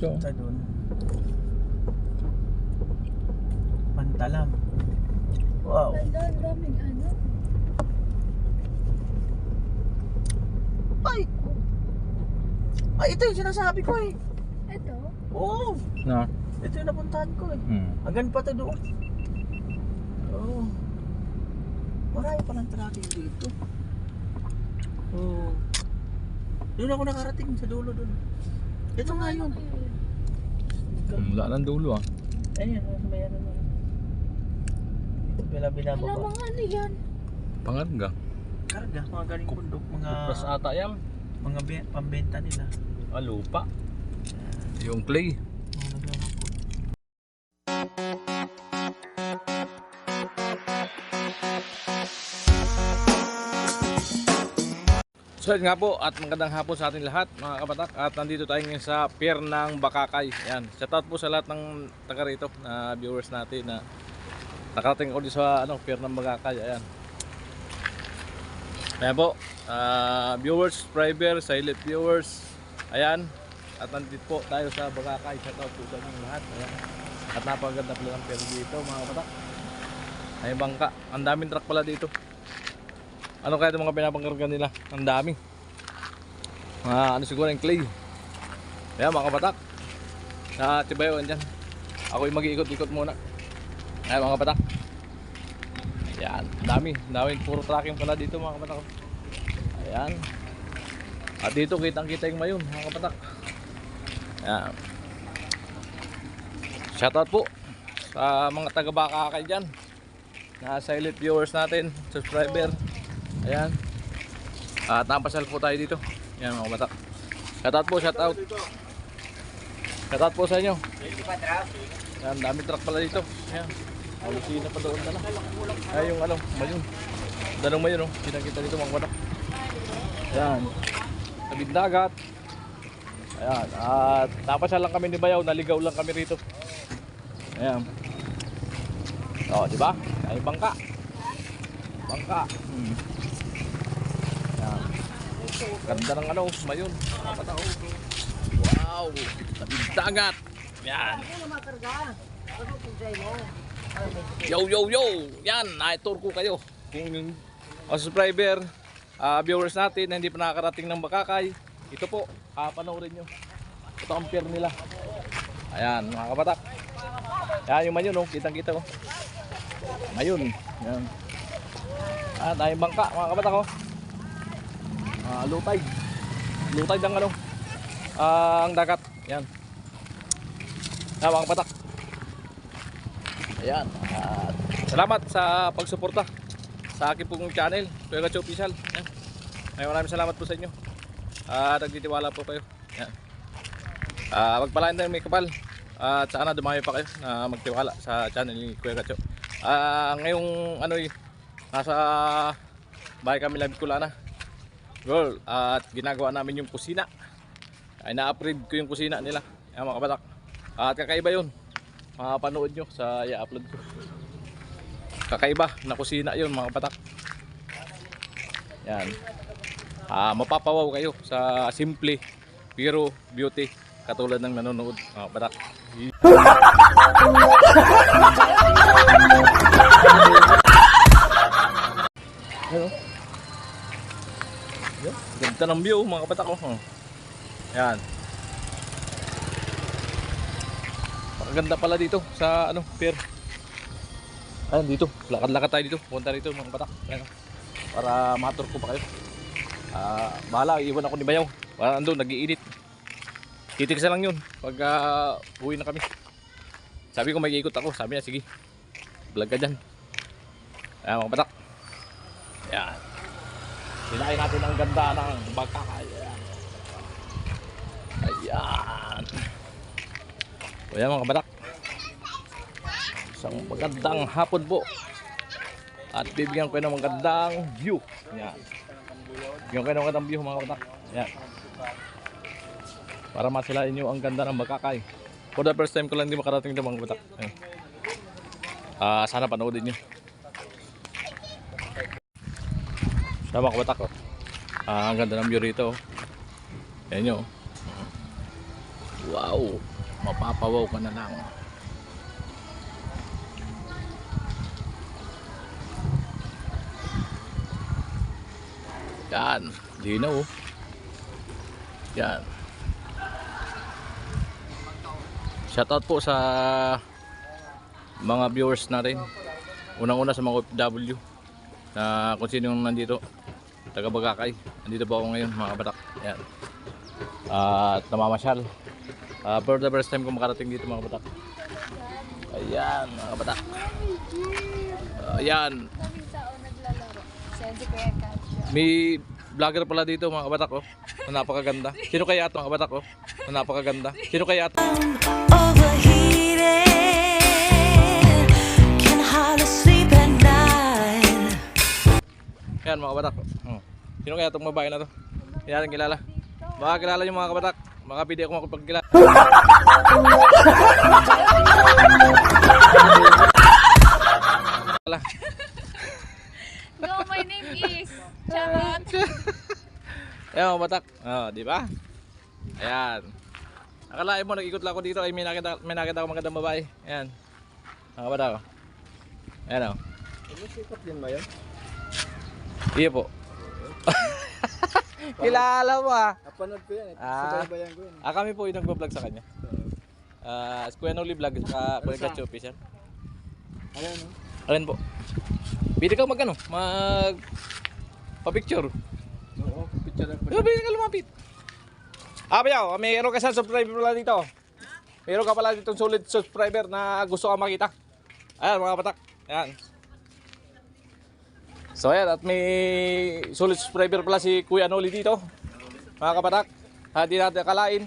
Ito. Punta doon. Pantalam. Wow. Ang daming ano. Ay! Ay, ito yung sinasabi ko eh. Ito. Oo. No. Ito yung napuntahan ko eh. Hanggang pa ito doon. Oo. Marami palang tracking dito. Oo. Doon ako nakarating sa dulo doon. Ito nga yun. Wala nang dulo ah. Ayun, mayroon na. Ito pala Alam binababa. mo nga ano yan. Pangarga. Karga, mga galing bundok, Kupras ata yan. mga pambenta nila. Ah, lupa. Yung clay. Mga naglalapo. So yun nga po, at magandang hapon sa ating lahat mga kabatak. At nandito tayo ngayon sa pier ng Bakakay. Yan. Shoutout po sa lahat ng taga rito na viewers natin na nakarating ako dito sa pier ng Bakakay. Ayan. Ayan po, viewers, subscribers, silent viewers. Ayan. At nandito po tayo sa Bakakay. Shoutout po sa inyong lahat. Ayan. At napakaganda pala ng pier dito mga kabatak. Ay bangka. Ang daming truck pala dito. Ano kaya itong mga pinapangkarga nila? Ang dami. Ano siguro yung clay. Ayan mga kabatak. Tibayo andyan. Ako yung mag-iikot-ikot muna. Ayan mga kabatak. Ayan. Dami. Puro tracking pala dito mga kabatak. Ayan. At dito kitang-kita yung mayon mga kabatak. Ayan. Shoutout po sa mga taga-Bakakay dyan. Silent viewers natin. Subscriber. Ayan. At napasal po tayo dito. Ayan mga kabatak. Shoutout po, shoutout. Shoutout po sa inyo. Ayan, daming truck pala dito. Ayan. Malusina pa doon na. Ayan yung mayon. Dalong mayon, pinakita dito mga kabatak. Ayan. Tabing dagat. Ayan. At napasal lang kami ni Bayaw. Naligaw lang kami rito. Ayan. O, diba? Ay bangka. Bangka. Ayan. Ganda ng mayon. Wow, tabing dagat. Yan. Yo. Yan, na-tour ko kayo. Kung yung subscriber, viewers natin na hindi pa nakakarating ng Bakakay, ito po, panoorin nyo. Ito ang pier nila. Ayan, mga kabatak. Yan yung mayon, kitang-kita ko. Mayon. Yan. Tayong bangka, mga kabatak ko. Lutay ng ang dagat. Yan. Mga kabatak. Ayan. Salamat sa pagsuporta sa aking pong channel, Kuya Gatcho Official. Yan. Maraming salamat po sa inyo. Nagtitiwala po kayo. Yan. Magpalain tayo may kapal. At sana dumami pa kayo na magtiwala sa channel ni Kuya Gatcho. Ngayong nasa bahay kami Bicolana. Girl, at ginagawa namin yung kusina. Ay na-upgrade ko yung kusina nila. Ayan mga kabatak. At kakaiba yun. Makapanood nyo sa i-upload ko. Kakaiba na kusina yun mga kabatak. Yan. Mapapawaw kayo sa simple pero beauty katulad ng nanonood mga kabatak. Hello. Ganda ng view mga kabatak ko. Yan. Ganda pala dito sa pier. Ayun dito, lakad-lakad tayo dito. Punta dito mga kabatak. Ayan, para matur ko pa kayo. Bahala, iwan ako ni Bayaw. Para andun, nag-iinit. Titiksa lang yun pag uwi na kami. Sabi ko may ikot ako. Sabi niya, sige, vlog ka dyan. Ayan mga kabatak. Ayan. Sinain natin ang ganda ng Bakakay. Ayan. Ayan mga kabatak. Isang magandang hapon po. At bibigyan ko ng magandang view. Ayan. Bibigyan ko ng magandang view mga kabatak. Ayan. Para masilain nyo ang ganda ng Bakakay. For the first time ko lang hindi makarating ng mga kabatak. Ayan. Sana panoodin nyo. Sama mga kabatak. Ang ganda ng view rito. Ayan nyo. Wow, mapapawaw ka na lang. Yan, linaw. Yan. Shoutout po sa mga viewers natin. Unang-una sa mga OFW na kung sino yung nandito, taga Bagakay. Nandito po ako ngayon, mga kabatak. Yan. At namamasyal. For the first time ko makarating dito, mga kabatak. Ayan, mga kabatak. Ayan. Kaming tao naglalaro. Sensi ko yan kasya. May vlogger pala dito, mga kabatak, oh. Na napakaganda. Sino kaya ito, mga kabatak, oh? Na napakaganda. Sino kaya ito? Overheated, can hardly sleep at night. Yan, mga kabatak. Oh. Sino kaya itong babae na to? Hindi natin kilala. Baka kilala yung mga kabatak. Baka pwede ako makapagkilala. No, my name is Charot. Ayan, mga kabatak. Oh, di ba? Ayan. Akalain mo, nag-ikot lang ako dito ay may nakita ako magandang babae. Ayan. Mga kabatak. Oh. Ayan, oh. Sikat din ba yan? Iya po. Kilala mo ah. Napanood ko yan eh. Ah. Subaybayan ko yan. Kami po yung nagpo-vlog sa kanya. Kuya Noli Vlog sa Kuya Gacho Official. Ayan no? Alin po? Pwede ka mag ano? Pa-picture. Oo, picture lang. Pwede ka lumapit. Bayaw, mayroon ka sa subscriber pala dito. Mayroon ka pala ditong solid subscriber na gusto ka makita. Ayan mga patak. Ayan. So ayan, at may solid subscriber pala si Kuya Noli dito. Mga kapatak, hindi natin akalain.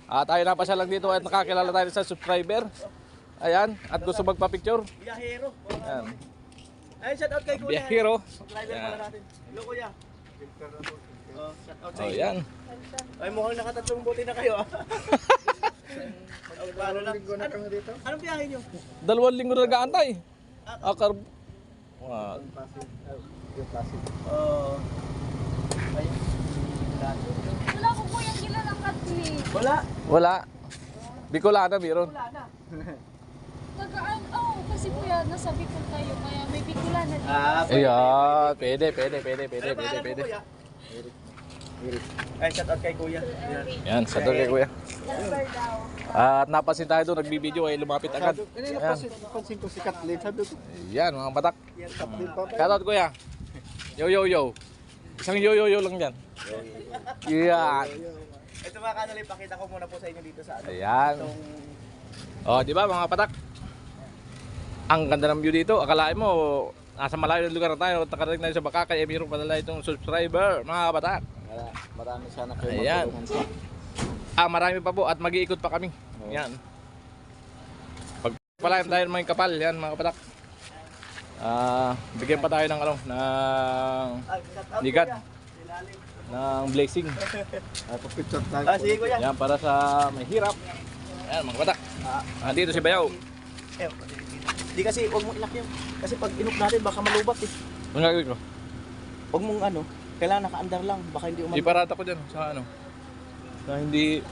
At tayo napasya lang dito at nakakilala tayo sa subscriber. Ayan, at gusto magpa-picture. Biyahero. Ayan. Ay, shout out kay Kuya. Biyahero. Subscriber pala natin. Hello Kuya. Oh, shout out sa So inyo. ayan. Ay, mukhang nakatatlong buti na kayo ah. Paano lang? Anong biyahe nyo? 2 linggo na nag-aantay. Wow. Oh. Wala ko po yung kilalang katli. Wala. Wala. Bicolana meron. Tagaan, kasi kuya, nasa Bicol tayo, kaya may Bicolana dito. Ayan, pwede. Ano Pwede. Kuya? Ay, shout out kay Kuya. Yan. Yan, sa kay Kuya. Number daw. At napansin tayo doon, nagbibideo ay lumapit agad. Kanina Ayan. pansin ko si Kathleen. Sabi ko, Yan, mga batak. yan Kathleen pa. Shoutout Kuya. Yo. Isang yo lang dyan. Yan. Ito mga kanali, pakita ko muna po sa inyo dito sa ano. Ayan. Itong Oh, di ba mga patak? Ang ganda ng view dito. Akalain mo, nasa malayo ng lugar na tayo. Nakarating tayo sa Bakakay. Eh, mayroon pala itong subscriber, mga patak. marami sana kayo Ayan. matulungan sa. Marami pa po at mag-iikot pa kami. Yan. Pag pala tayo ng mga kapal, yan mga kapatak. Bigyan pa tayo ng ano, ng Shout out Ligat. Kuya. Ilalim. ng blessing. Picture tayo. Sige Kuya. Yan para sa may hirap. Yan mga kapatak. Dito si Bayaw. Eh, di kasi huwag mong ilak yun. Kasi pag inuk natin baka malubat eh. Ano gagawin ko? Huwag mong ano, kailangan naka-under lang. Baka hindi umanda. Iparata ko dyan sa ano. Na hindi.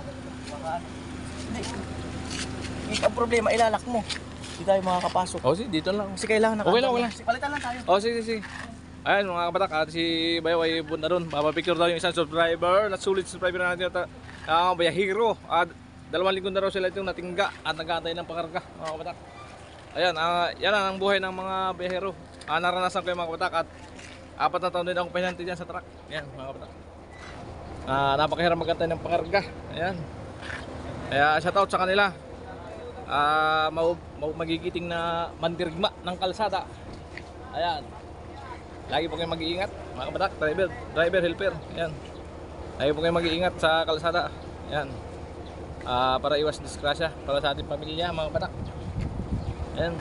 Ang problema, ilalak mo. Hindi tayo makakapasok. Oh, dito lang. Kasi kailangan Okay lang, naka-under. okay lang. Palitan lang tayo. Oh, sige. Ayan mga kapatak, at si Bayaw ay punta doon. Papapicture daw yung isang subscriber. Sulit subscriber na natin. Bayahiro. At 2 linggo na raw sila itong natingga at nag-aantay ng pangarga mga kapatak. Ayan, yan ang buhay ng mga bayahiro. Naranasan ko yung mga kapatak at 4 na taon din akong pinanti dyan sa truck. Ayan mga kapatak. Napakahirap mag-antay ng pangarga. Ayan. Kaya shoutout sa kanila. Magigiting na mandirigma ng kalsada. Ayan. Lagi po kayong mag-iingat mga kabatak, driver, helper. Ayan. Lagi po kayong mag-iingat sa kalsada. Ayan. Para iwas disgrasya para sa ating pamilya mga kabatak. Ayan.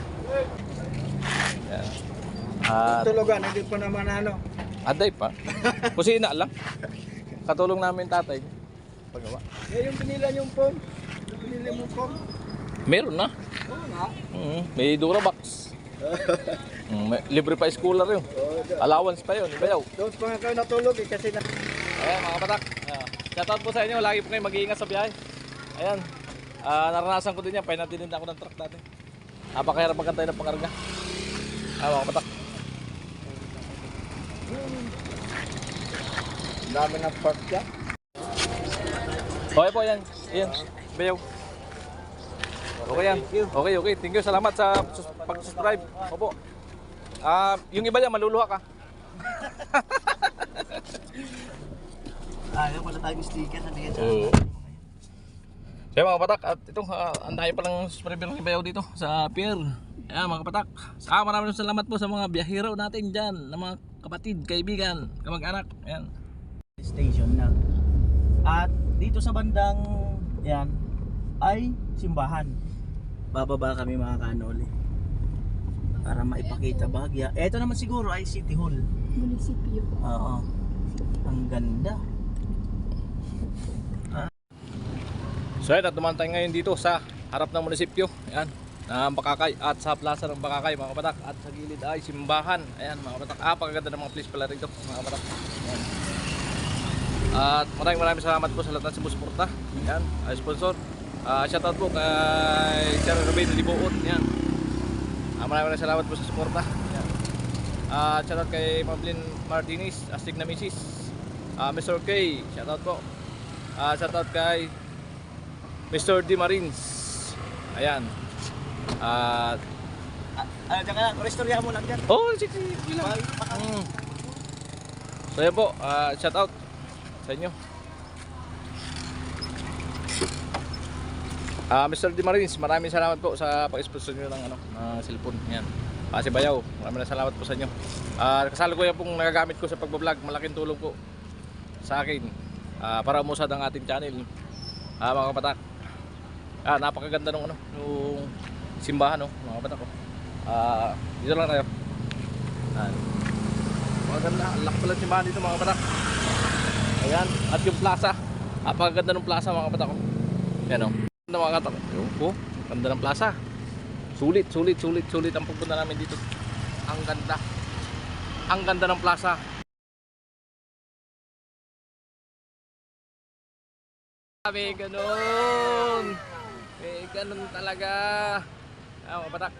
Ayan. Tulugan, hindi pa naman ano. Aday pa. Kusina lang. Katulong namin tatay. Pagawa. Eh, yung pinila yung phone. Yung pinila yung phone. Meron na. Oo nga. May Durabox. May libre pa schooler yun. Allowance pa yun. Ibayaw. Doon pa nga kayo natulog eh kasi na... Ayan mga kabatak. Shoutout po sa inyo. Lagi po kayo mag-iingat sa biyahe. Ayan. Naranasan ko din yan. Painatin din ako ng truck dati. Napakahirap magkantay ng pakarga. Mga kapatak. Dami ng park dyan. Okay po, yan. Ayan. Bayaw. Okay yan. Okay. Thank you. Salamat sa pag-subscribe. Opo. Yung iba yan, maluluha ka. Ayaw pala tayong sticker na dito. Oo. Kaya mga kapatak, at ito, ang dami palang subscriber ng Ibayaw dito sa pier. Ayan mga kapatak. Maraming salamat po sa mga biyahero natin dyan, ng mga kapatid, kaibigan, kamag-anak. Ayan. Station na. At dito sa bandang yan ay simbahan. Bababa kami mga kanoli para maipakita bahagya. Ito naman siguro ay City Hall. Munisipyo. Oo. Ang ganda. So ayan, at dumaan tayo ngayon dito sa harap ng munisipyo. Ayan, ng Bakakay at sa plaza ng Bakakay mga kapatak. At sa gilid ay simbahan. Ayan mga kapatak. Pagkaganda ng mga place pala rito mga kapatak. Ayan. At maraming salamat po sa lahat ng sumusuporta. Ayan, ay sponsor. Shoutout po kay Sir Ruben Libuot. Ayan. Maraming salamat po sa suporta. Ayan. Shoutout kay Pamplin Martinez, Astig na Misis. Mr. K, shoutout po. Shoutout kay Mr. D. Marines. Ayan. Diyan ka lang, restorya mo lang dyan. Oh, sige lang. So yan po, shout out sa inyo. Mr. D. Marines, maraming salamat po sa pag-sponsor nyo ng cellphone. Yan. Si Bayaw, maraming salamat po sa inyo. Kasalukuyan pong nagagamit ko sa pagbablog, malaking tulong po sa akin para umusad ang ating channel. Mga kapatak. Napakaganda nung nung simbahan mga kapatak ko. Dito lang tayo. Maganda, ang laki pala ng simbahan dito mga kapatak. Ayan, at yung plaza. Napakaganda ng plaza mga kapatak ko. Yan ganda mga kapatak. Ganda ng plaza. Sulit ang pupunta namin dito. Ang ganda. Ang ganda ng plaza. May ganun talaga. Mga kapatak.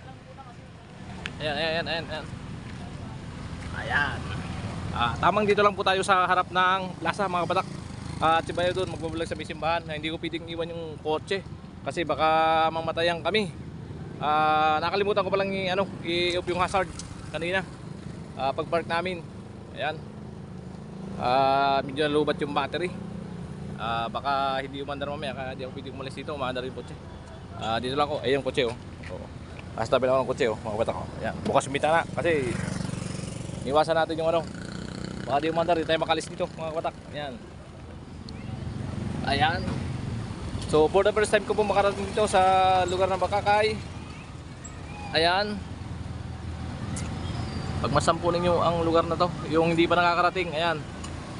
Ayan. Tamang dito lang po tayo sa harap ng plaza mga kapatak. At si Bayaw doon magbablog sa may simbahan. Hindi ko pwedeng iwan yung kotse kasi baka mamatayan kami. Nakalimutan ko palang i-off yung hazard kanina pag park namin. Ayan. Medyo nalubat yung battery. Baka hindi umandar mamaya kaya hindi ako pwede umalis dito. Umandar yung kotse. Dito lang ako. Ayun yung kotse Nasa tabi lang ako ng kotse mga kapatak. Ayan. Bukas yung bitana kasi iwasan natin yung baka di umandar, di tayo makalis dito mga kapatak. Ayan. So for the first time ko po makarating dito sa lugar ng Bakakay. Ayan. Pagmasampunin nyo ang lugar na to, yung hindi pa nakakarating, ayan,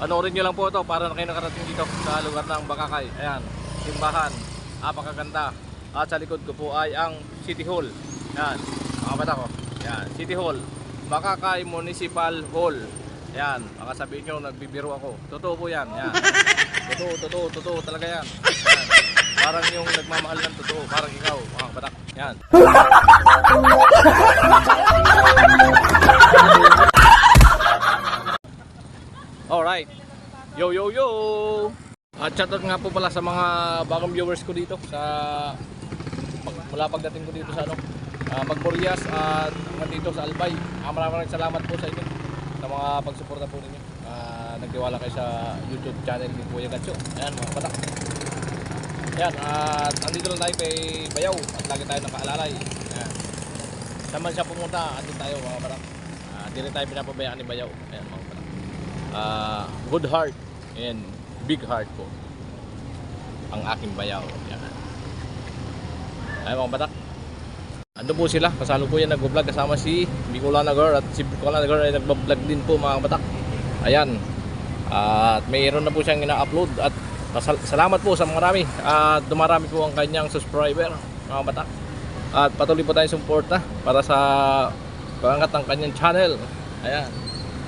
panoorin nyo lang po ito para na kayo nakarating dito sa lugar ng Bakakay. Ayan, simbahan, napakaganda. At sa likod ko po ay ang City Hall. Ayan, mga kapatak ko. Ayan, City Hall, Bakakay Municipal Hall. Ayan, baka sabihin nyo nagbibiro ako. Totoo po yan. Ayan. Totoo talaga yan. Ayan. Parang yung nagmamahal ng totoo, parang ikaw, mga kapatak. Ayan. Alright. Yo. At shoutout nga po pala sa mga bagong viewers ko dito sa mula pagdating ko dito sa Magmorias at dito sa Albay. Maraming salamat po sa inyo sa mga pagsuporta po ninyo. Nagtiwala kayo sa YouTube channel ni Kuya Gatcho. Ayan mga kapatak. Ayan, at andito lang tayo kay Bayaw at lagi tayo nakaalalay. Ayan. Saan man siya pumunta, andun tayo mga kapatak. Di rin tayo pinapabayaan ni Bayaw. Ayan mga kapatak. Good heart and big heart po ang aking Bayaw. Ayan. Ayan mga kapatak. Andun po sila, kasalukuyan nag-vlog kasama si Bicolanagar at si Bicolanagar ay nag-vlog din po mga kapatak. Ayan. At mayroon na po siyang ina-upload at salamat po sa marami at dumarami po ang kanyang subscriber mga kapatak. At patuloy po tayong suporta para sa pangangat ng kanyang channel. Ayan.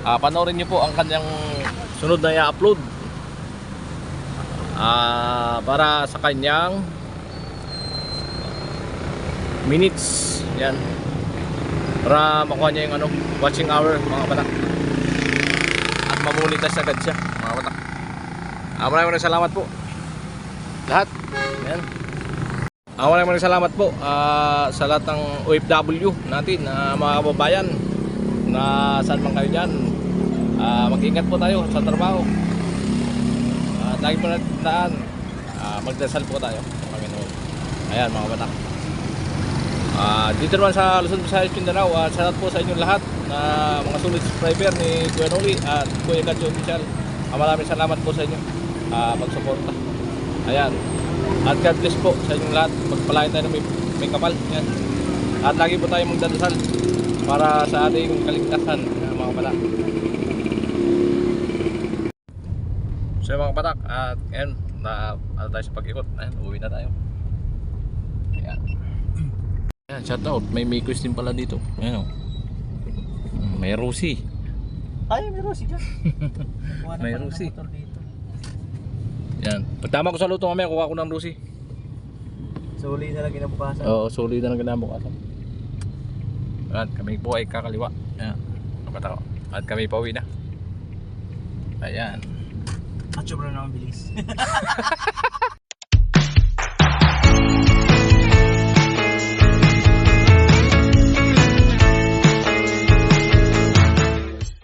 Panoorin niyo po ang kanyang sunod na i-upload para sa kanyang minutes. Yan. Para makuha niya yung ano, watching hour mga kabatak. At mamonetize agad siya mga kabatak. Maraming salamat po. Lahat. Yan. Maraming salamat po sa lahat ng OFW natin, mga kababayan na saan man kayo dyan. Mag-ingat po tayo sa trabaho. Lagi po natin tandaan, magdasal po tayo sa Panginoon. Ayan mga kabatak. Dito naman sa Luzon, Visayas, Mindanao, shout out po sa inyong lahat na mga solid subscriber ni Kuya Noli at Kuya Kadyo Official. Maraming salamat po sa inyo pagsuporta. Ayan. At God bless po sa inyong lahat. Magpalain tayo ng may kapal. Yan. At lagi po tayo magdadasal para sa ating kaligtasan mga kabatak. So mga kabatak, at ngayon ano tayo sa pag-ikot. Ayan, uwi na tayo. Ayan. Ayan, shout out. May Mikos din pala dito. Ayan o. May Rusi. Ay, may Rosie dyan. May Rosie. Yan. Pagtama ko sa luto mamaya, kuha ko ng Rusi. Suli na lang kinabukasan. Oo, solid na ng kinabukasan. At kami po ay kakaliwa. Ayan. Kapata ko. At kami pauwi na. Ayan. At sobrang naman bilis.